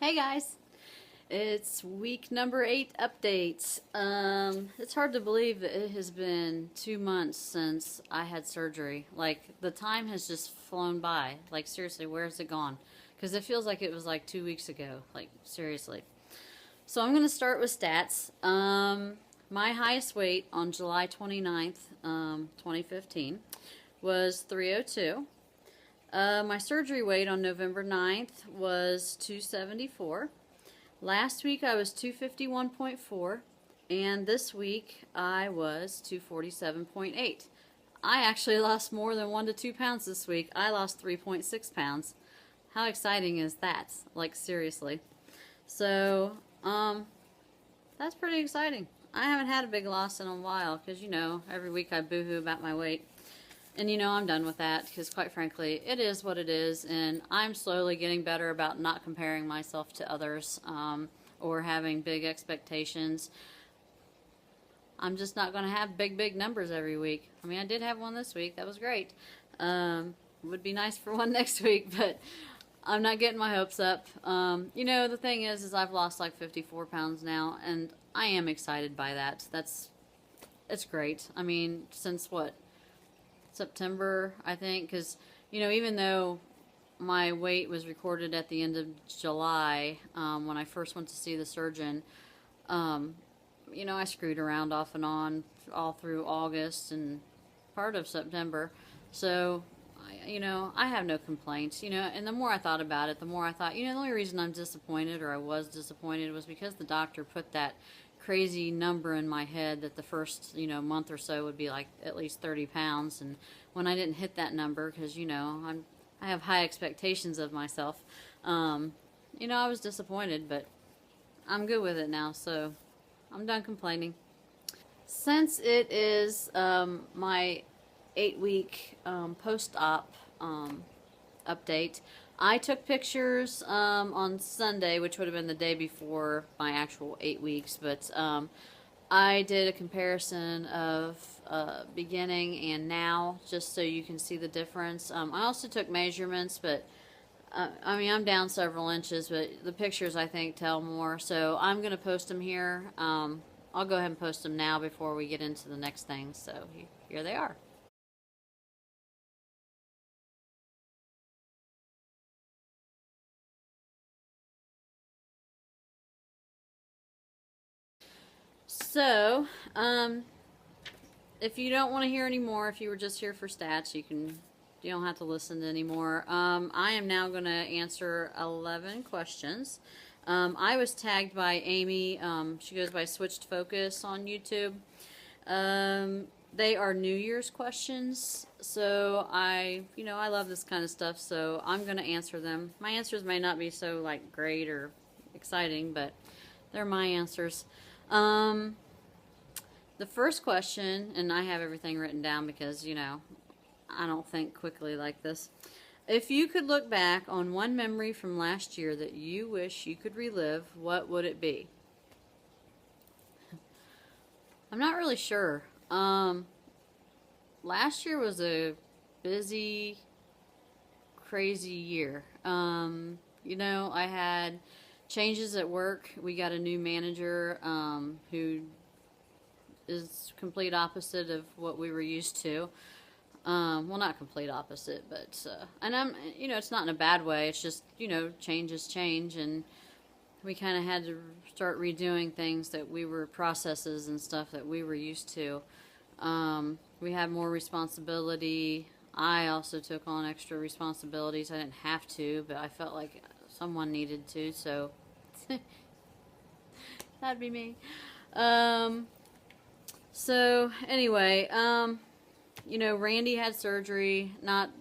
Hey guys, it's week number 8 updates. It's hard to believe that it has been 2 months since I had surgery. Like, the time has just flown by. Like, seriously, where's it gone? Because it feels like it was like 2 weeks ago. Like, seriously. So I'm going to start with stats. My highest weight on July 29th, 2015 was 302. My surgery weight on November 9th was 274. Last week I was 251.4, and this week I was 247.8. I actually lost more than 1 to 2 pounds this week. I lost 3.6 pounds. How exciting is that? Like, seriously. So, that's pretty exciting. I haven't had a big loss in a while because, every week I boohoo about my weight. And I'm done with that because, quite frankly, it is what it is, and I'm slowly getting better about not comparing myself to others or having big expectations. I'm just not going to have big numbers every week. I mean, I did have one this week. That was great. Would be nice for one next week, but I'm not getting my hopes up. The thing is I've lost like 54 pounds now, and I am excited by that. It's great. I mean, since what? September, I think, because even though my weight was recorded at the end of July, when I first went to see the surgeon, I screwed around off and on all through August and part of September. So I have no complaints, and the more I thought about it, the more I thought, the only reason I'm disappointed, or I was disappointed, was because the doctor put that crazy number in my head that the first, month or so would be like at least 30 pounds. And when I didn't hit that number, because, I have high expectations of myself, I was disappointed, but I'm good with it now, so I'm done complaining. Since it is my 8-week post-op update, I took pictures on Sunday, which would have been the day before my actual 8 weeks, but I did a comparison of beginning and now, just so you can see the difference. I also took measurements, but I'm down several inches, but the pictures, I think, tell more, so I'm going to post them here. I'll go ahead and post them now before we get into the next thing, so here they are. So, if you don't want to hear any more, if you were just here for stats, you don't have to listen to anymore. I am now going to answer 11 questions. I was tagged by Amy. She goes by Switched Focus on YouTube. They are New Year's questions, so I love this kind of stuff, so I'm going to answer them. My answers may not be so, like, great or exciting, but they're my answers. The first question, and I have everything written down because, I don't think quickly like this. If you could look back on one memory from last year that you wish you could relive, what would it be? I'm not really sure. Last year was a busy, crazy year. I had changes at work. We got a new manager who is complete opposite of what we were used to. Well, not complete opposite, but and it's not in a bad way. It's just changes change, and we kind of had to start redoing things that we were processes and stuff that we were used to. We had more responsibility. I also took on extra responsibilities. I didn't have to, but I felt like someone needed to, so that'd be me. So anyway, Randy had surgery.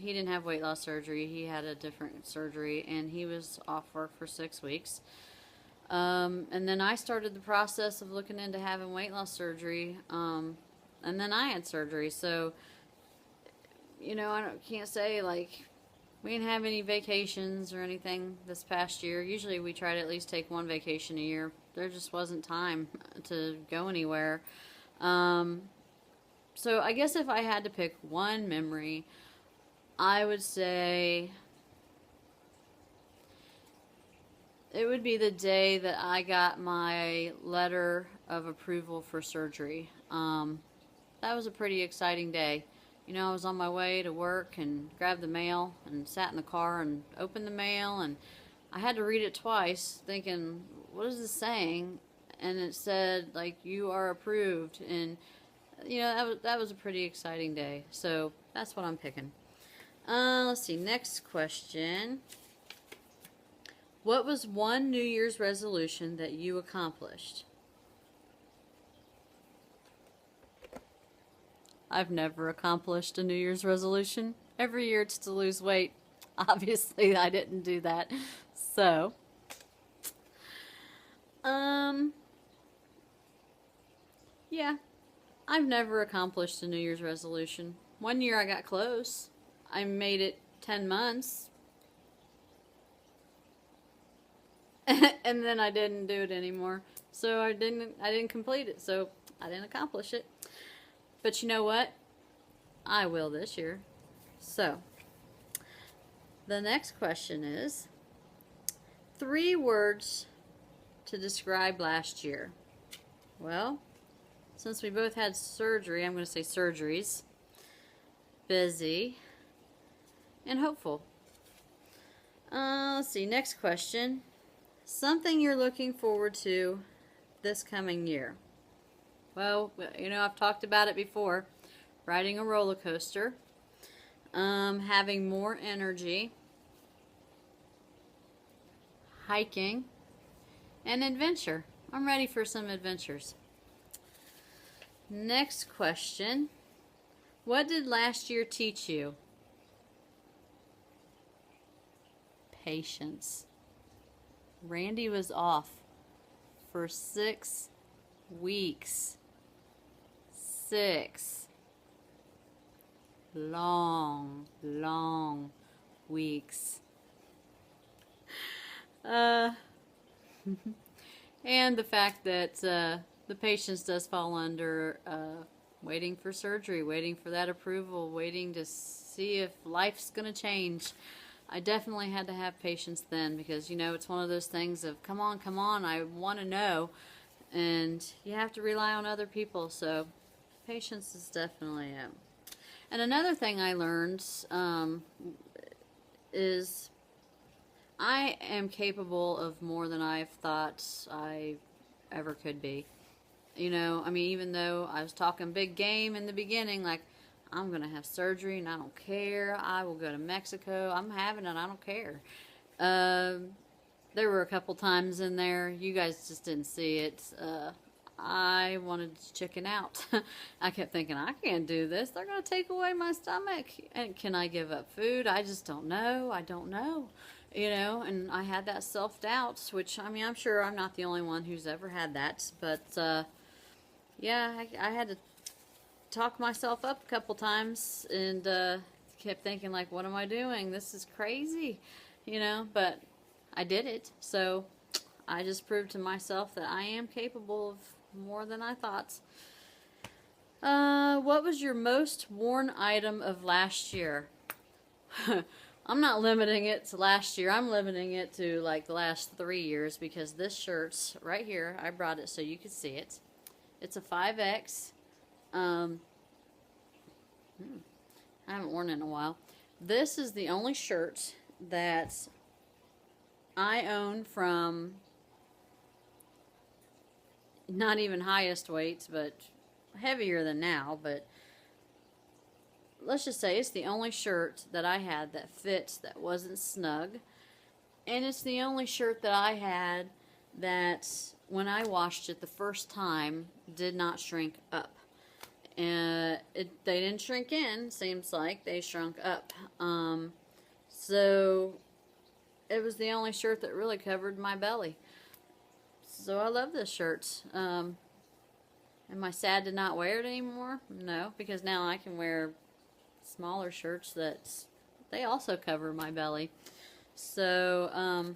He didn't have weight loss surgery. He had a different surgery, and he was off work for 6 weeks. And then I started the process of looking into having weight loss surgery. And then I had surgery. So, I can't say, like, we didn't have any vacations or anything this past year. Usually we try to at least take one vacation a year. There just wasn't time to go anywhere. So I guess if I had to pick one memory, I would say it would be the day that I got my letter of approval for surgery. That was a pretty exciting day. You know, I was on my way to work and grabbed the mail and sat in the car and opened the mail, and I had to read it twice thinking, what is this saying? And it said, like, you are approved. And, you know, that was a pretty exciting day. So that's what I'm picking. Let's see, next question. What was one New Year's resolution that you accomplished? I've never accomplished a New Year's resolution. Every year it's to lose weight. Obviously, I didn't do that. So, yeah, I've never accomplished a New Year's resolution. One year I got close. I made it 10 months. And then I didn't do it anymore. So I didn't complete it. So I didn't accomplish it. But you know what? I will this year. So, the next question is 3 words to describe last year. Well, since we both had surgery, I'm going to say surgeries, busy, and hopeful. Let's see, next question. Something you're looking forward to this coming year. Well, you know, I've talked about it before. Riding a roller coaster. Having more energy. Hiking. And adventure. I'm ready for some adventures. Next question. What did last year teach you? Patience. Randy was off for 6 weeks. 6 long weeks. And the fact that the patience does fall under waiting for surgery, waiting for that approval, waiting to see if life's going to change. I definitely had to have patience then because, you know, it's one of those things of, come on, I want to know. And you have to rely on other people, so patience is definitely it. And another thing I learned is I am capable of more than I've thought I ever could be. You know, I mean, even though I was talking big game in the beginning, like, I'm going to have surgery and I don't care. I will go to Mexico. I'm having it. I don't care. There were a couple times in there, you guys just didn't see it. I wanted to chicken out. I kept thinking, I can't do this. They're going to take away my stomach. And can I give up food? I just don't know. I don't know. You know, and I had that self-doubt, which, I mean, I'm sure I'm not the only one who's ever had that. But, yeah, I had to talk myself up a couple times and kept thinking, like, what am I doing? This is crazy, you know, but I did it. So I just proved to myself that I am capable of more than I thought. What was your most worn item of last year? I'm not limiting it to last year. I'm limiting it to like the last 3 years because this shirt's right here. I brought it so you could see it. It's a 5X. I haven't worn it in a while. This is the only shirt that I own from not even highest weights, but heavier than now, but let's just say it's the only shirt that I had that fits, that wasn't snug, and it's the only shirt that I had that when I washed it the first time did not shrink up. They didn't shrink in, seems like they shrunk up. So it was the only shirt that really covered my belly. So I love this shirt. Am I sad to not wear it anymore? No, because now I can wear smaller shirts that they also cover my belly. So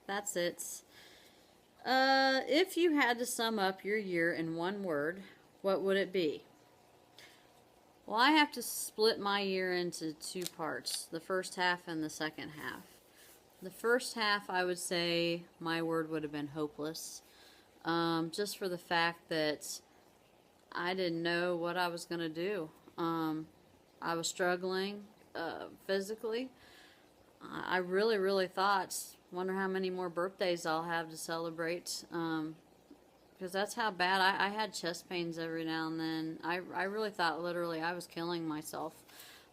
that's it. If you had to sum up your year in one word, what would it be? Well, I have to split my year into 2 parts, the first half and the second half. The first half, I would say my word would have been hopeless. Just for the fact that I didn't know what I was going to do. I was struggling physically. I really, really thought, wonder how many more birthdays I'll have to celebrate. Because that's how bad I had chest pains every now and then. I really thought literally I was killing myself.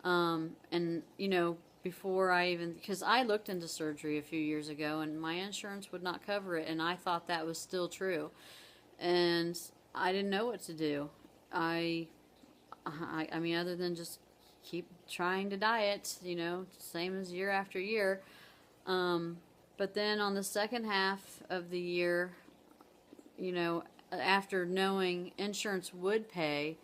And, you know, before I even, because I looked into surgery a few years ago and my insurance would not cover it, and I thought that was still true. And I didn't know what to do. I mean, other than just keep trying to diet, you know, same as year after year. But then on the second half of the year, you know, after knowing insurance would pay,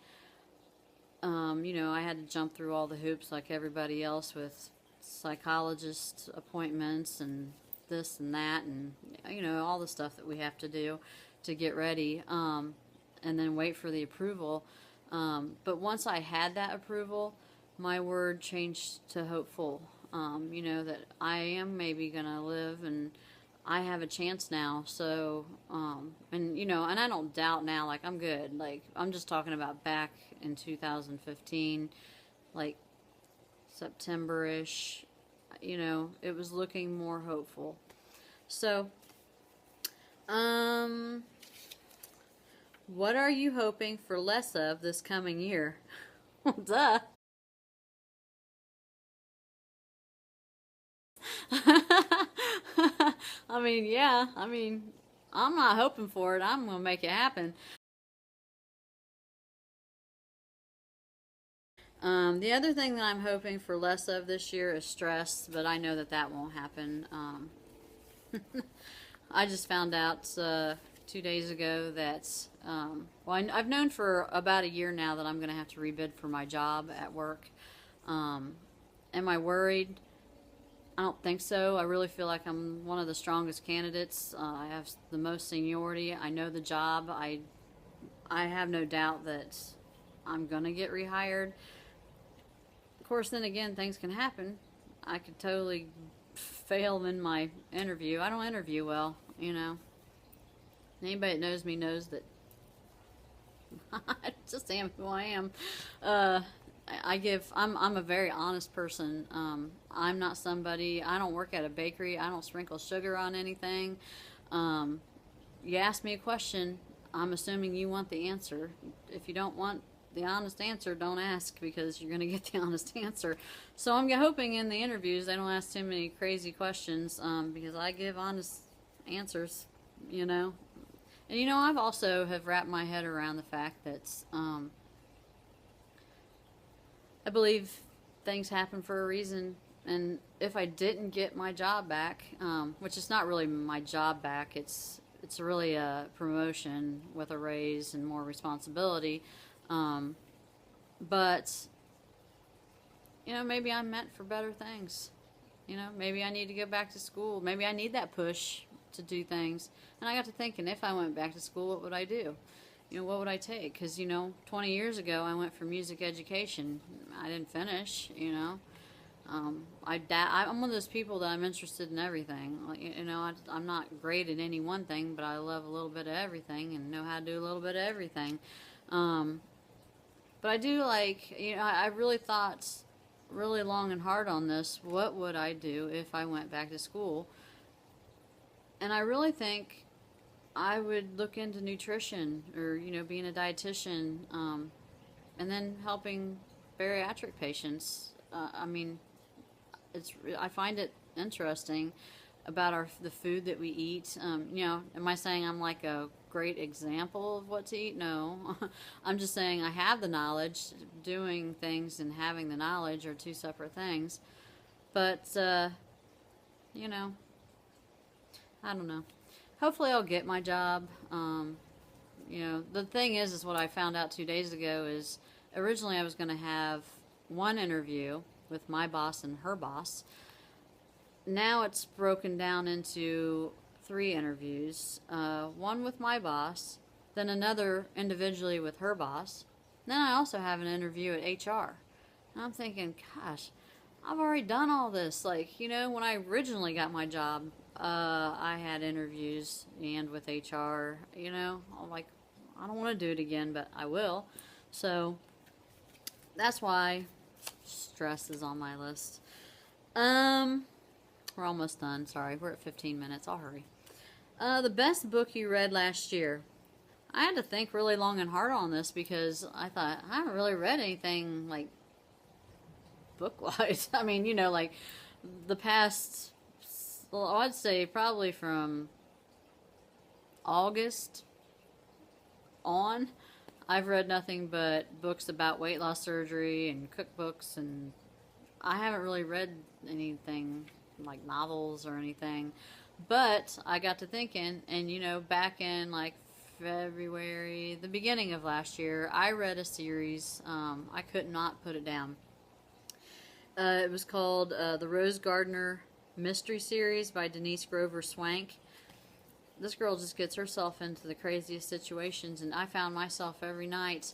you know, I had to jump through all the hoops like everybody else with psychologist appointments and this and that and, you know, all the stuff that we have to do to get ready, and then wait for the approval. But once I had that approval, my word changed to hopeful. You know, that I am maybe going to live and I have a chance now. So, and, you know, and I don't doubt now, like, I'm good. Like, I'm just talking about back in 2015, like, September-ish, you know, it was looking more hopeful. So, what are you hoping for less of this coming year? Duh. I mean, yeah, I mean, I'm not hoping for it. I'm going to make it happen. The other thing that I'm hoping for less of this year is stress, but I know that that won't happen. I just found out 2 days ago that, well, I've known for about a year now that I'm going to have to rebid for my job at work. Am I worried? I don't think so. I really feel like I'm one of the strongest candidates. I have the most seniority. I know the job. I have no doubt that I'm going to get rehired. Of course, then again, things can happen. I could totally fail in my interview. I don't interview well, you know. Anybody that knows me knows that I just am who I am. I'm a very honest person. I'm not somebody, I don't work at a bakery. I don't sprinkle sugar on anything. You ask me a question, I'm assuming you want the answer. If you don't want the honest answer, don't ask, because you're going to get the honest answer. So I'm hoping in the interviews they don't ask too many crazy questions, because I give honest answers, you know. And, you know, I've also have wrapped my head around the fact that I believe things happen for a reason. And if I didn't get my job back, which is not really my job back, it's really a promotion with a raise and more responsibility. But, you know, maybe I'm meant for better things. You know, maybe I need to go back to school. Maybe I need that push to do things. And I got to thinking, if I went back to school, what would I do? You know, what would I take? Because, you know, 20 years ago, I went for music education. I didn't finish, you know. I'm one of those people that I'm interested in everything. Like, you know, I'm not great at any one thing, but I love a little bit of everything and know how to do a little bit of everything. But I do like, you know, I really thought really long and hard on this. What would I do if I went back to school? And I really think I would look into nutrition, or, you know, being a dietitian, and then helping bariatric patients. I mean, I find it interesting about the food that we eat. You know, am I saying I'm like a great example of what to eat? No. I'm just saying I have the knowledge. Doing things and having the knowledge are two separate things. But, you know, I don't know. Hopefully I'll get my job. You know, the thing is what I found out 2 days ago is originally I was going to have one interview with my boss and her boss. Now it's broken down into 3 interviews. One with my boss, then another individually with her boss. Then I also have an interview at HR. And I'm thinking, gosh, I've already done all this. Like, you know, when I originally got my job, I had interviews and with HR, you know, I'm like, I don't want to do it again, but I will. So that's why stress is on my list. We're almost done. Sorry, we're at 15 minutes. I'll hurry. The best book you read last year. I had to think really long and hard on this because I thought, I haven't really read anything like book-wise. I mean, you know, like the past, well, I'd say probably from August on, I've read nothing but books about weight loss surgery and cookbooks, and I haven't really read anything like novels or anything. But I got to thinking, and you know, back in like February, the beginning of last year, I read a series. I could not put it down. It was called the Rose Gardner Mystery Series by Denise Grover Swank. This girl just gets herself into the craziest situations, and I found myself every night,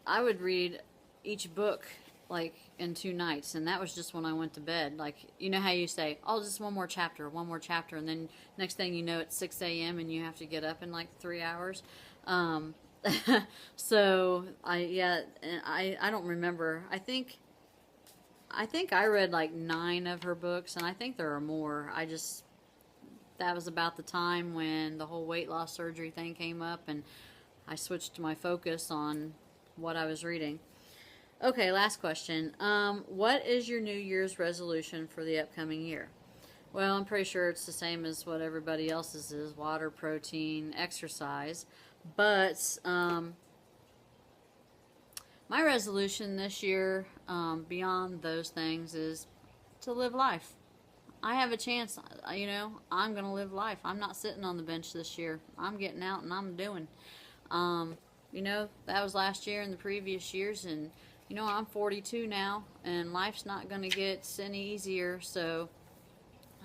I would read each book like in 2 nights, and that was just when I went to bed. Like, you know how you say, oh, just one more chapter, and then next thing you know, it's 6 a.m. and you have to get up in like 3 hours. So I don't remember. I think I read like 9 of her books, and I think there are more. That was about the time when the whole weight loss surgery thing came up, and I switched my focus on what I was reading. Okay, last question. What is your New Year's resolution for the upcoming year? Well, I'm pretty sure it's the same as what everybody else's is: water, protein, exercise. But my resolution this year, beyond those things, is to live life. I have a chance, you know, I'm going to live life. I'm not sitting on the bench this year. I'm getting out and I'm doing. You know, that was last year and the previous years, and, you know, I'm 42 now, and life's not going to get any easier, so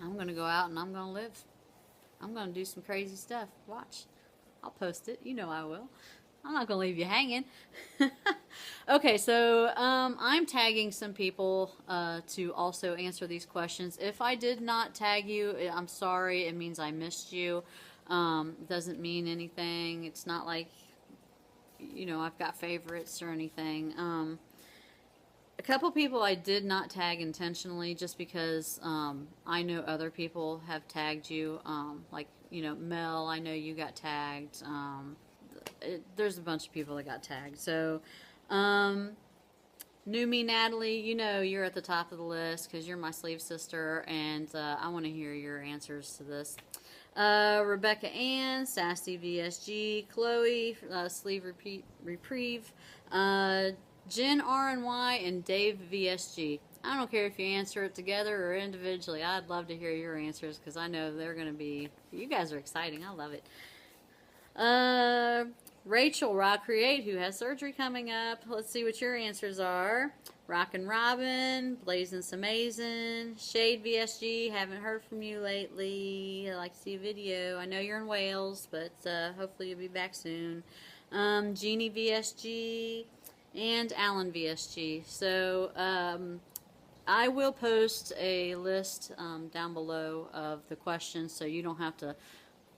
I'm going to go out and I'm going to live. I'm going to do some crazy stuff. Watch. I'll post it. You know I will. I'm not going to leave you hanging. Okay, so I'm tagging some people to also answer these questions. If I did not tag you, I'm sorry. It means I missed you. Doesn't mean anything. It's not like, you know, I've got favorites or anything. A couple people I did not tag intentionally just because I know other people have tagged you. Like, you know, Mel, I know you got tagged. There's a bunch of people that got tagged. So, New Me Natalie, you know you're at the top of the list because you're my sleeve sister, and I want to hear your answers to this. Rebecca Ann, Sassy VSG, Chloe, Sleeve Reprieve, Jen RNY, and Dave VSG. I don't care if you answer it together or individually. I'd love to hear your answers because I know they're going to be, you guys are exciting. I love it. Rachel Rock Create, who has surgery coming up. Let's see what your answers are. Rockin' Robin, Blazing Amazing, Shade VSG, haven't heard from you lately. I'd like to see a video. I know you're in Wales, but hopefully you'll be back soon. Jeannie VSG and Alan VSG. So I will post a list down below of the questions, so you don't have to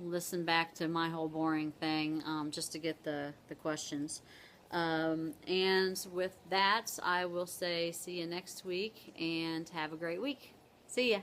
listen back to my whole boring thing just to get the questions. And with that, I will say see you next week and have a great week. See ya.